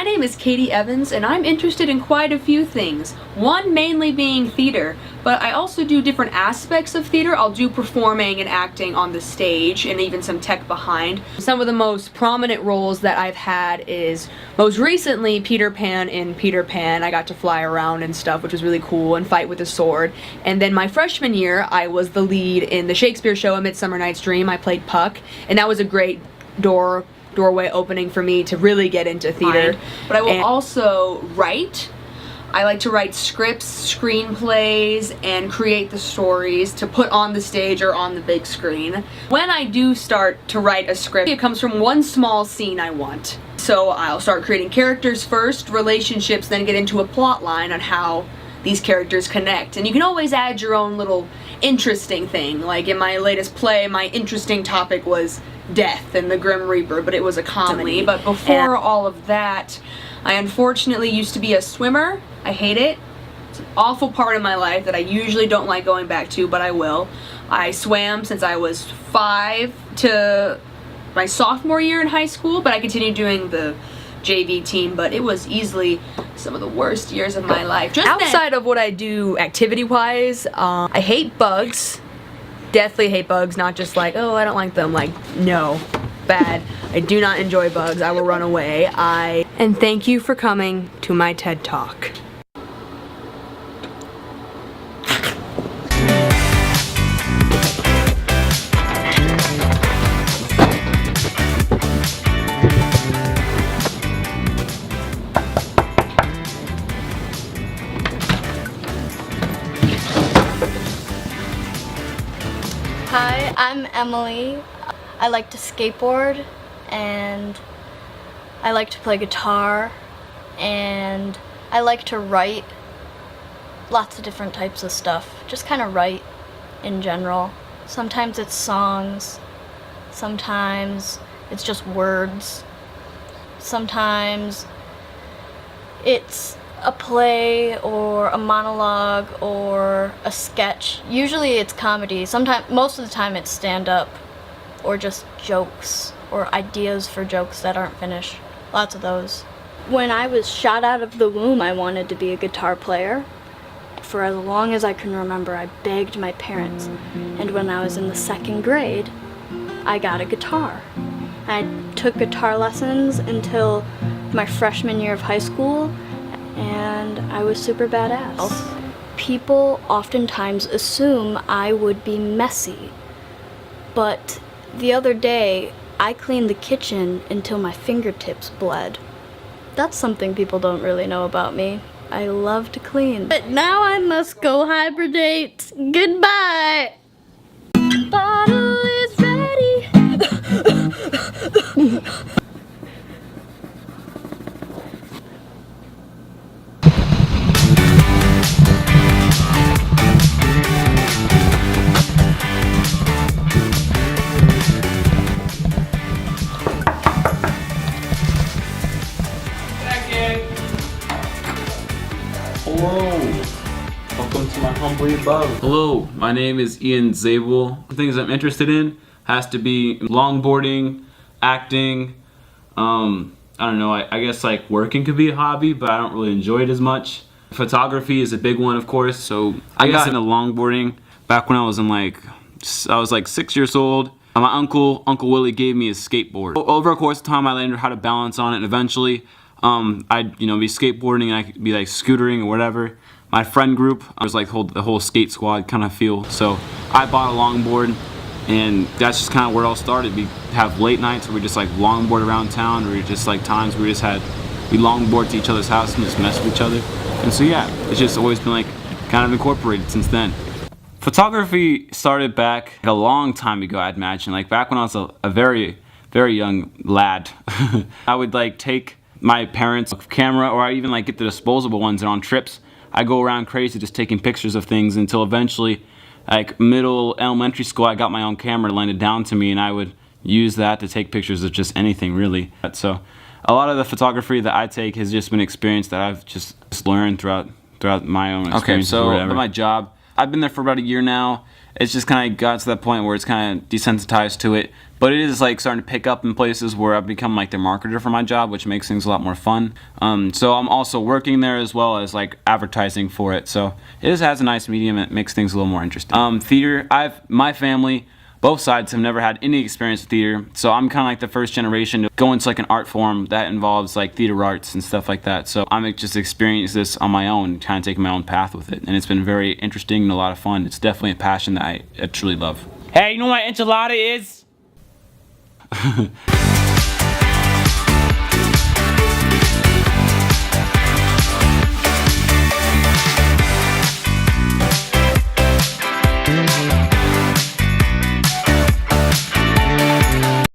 My name is Katie Evans, and I'm interested in quite a few things. One mainly being theater, but I also do different aspects of theater. I'll do performing and acting on the stage, and even some tech behind. Some of the most prominent roles that I've had is, most recently, Peter Pan in Peter Pan. I got to fly around and stuff, which was really cool, and fight with a sword. And then my freshman year, I was the lead in the Shakespeare show, A Midsummer Night's Dream. I played Puck, and that was a great doorway opening for me to really get into theater. But I will also write. I like to write scripts, screenplays, and create the stories to put on the stage or on the big screen. When I do start to write a script, it comes from one small scene I want. So I'll start creating characters first, relationships, then get into a plot line on how these characters connect. And you can always add your own little interesting thing. Like in my latest play, my interesting topic was death and the Grim Reaper, but it was a comedy. But before all of that, I unfortunately used to be a swimmer. I hate it. It's an awful part of my life that I usually don't like going back to, but I will. I swam since I was 5 to my sophomore year in high school, but I continued doing the JV team, but it was easily some of the worst years of my life. Just outside of what I do activity-wise, I hate bugs. Deathly hate bugs, not just like, oh, I don't like them, like, no, bad. I do not enjoy bugs. I will run away. And thank you for coming to my TED Talk. Hi, I'm Emily. I like to skateboard, and I like to play guitar, and I like to write lots of different types of stuff. Just kind of write in general. Sometimes it's songs, sometimes it's just words, sometimes it's a play or a monologue or a sketch. Usually it's comedy. Most of the time it's stand-up or just jokes or ideas for jokes that aren't finished. Lots of those. When I was shot out of the womb, I wanted to be a guitar player. For as long as I can remember, I begged my parents. And when I was in the 2nd grade, I got a guitar. I took guitar lessons until my freshman year of high school, and I was super badass. People oftentimes assume I would be messy, but the other day I cleaned the kitchen until my fingertips bled. That's something people don't really know about me. I love to clean. But now I must go hibernate. Goodbye! Bottle is ready. Hello, welcome to my humbly abode. Hello, my name is Ian Zabel. The things I'm interested in has to be longboarding, acting. I don't know, I guess like working could be a hobby, but I don't really enjoy it as much. Photography is a big one, of course. So I got into longboarding back when I was like 6 years old. My Uncle Willie gave me a skateboard. Over a course of time, I learned how to balance on it, and eventually I'd be skateboarding, and I could be like scootering or whatever. My friend group was like the whole skate squad kind of feel. So I bought a longboard, and that's just kind of where it all started. We have late nights where we just like longboard around town, or we just like times where we longboard to each other's house and just mess with each other. And so yeah, it's just always been like kind of incorporated since then. Photography started back a long time ago, I'd imagine. Like back when I was a very, very young lad. I would like take my parents' camera, or I even like get the disposable ones, and on trips I go around crazy just taking pictures of things until eventually, like middle elementary school, I got my own camera landed down to me, and I would use that to take pictures of just anything really. So a lot of the photography that I take has just been experience that I've just learned throughout my own experience. Okay, so my job, I've been there for about a year now, it's just kind of got to that point where it's kind of desensitized to it. But it is like starting to pick up in places where I've become like the marketer for my job, which makes things a lot more fun. So I'm also working there as well as like advertising for it. So it just has a nice medium. It makes things a little more interesting. Theater, my family, both sides have never had any experience with theater, so I'm kind of like the first generation to go into like an art form that involves like theater arts and stuff like that. So I'm just experiencing this on my own, kind of taking my own path with it, and it's been very interesting and a lot of fun. It's definitely a passion that I truly love. Hey, you know what enchilada is?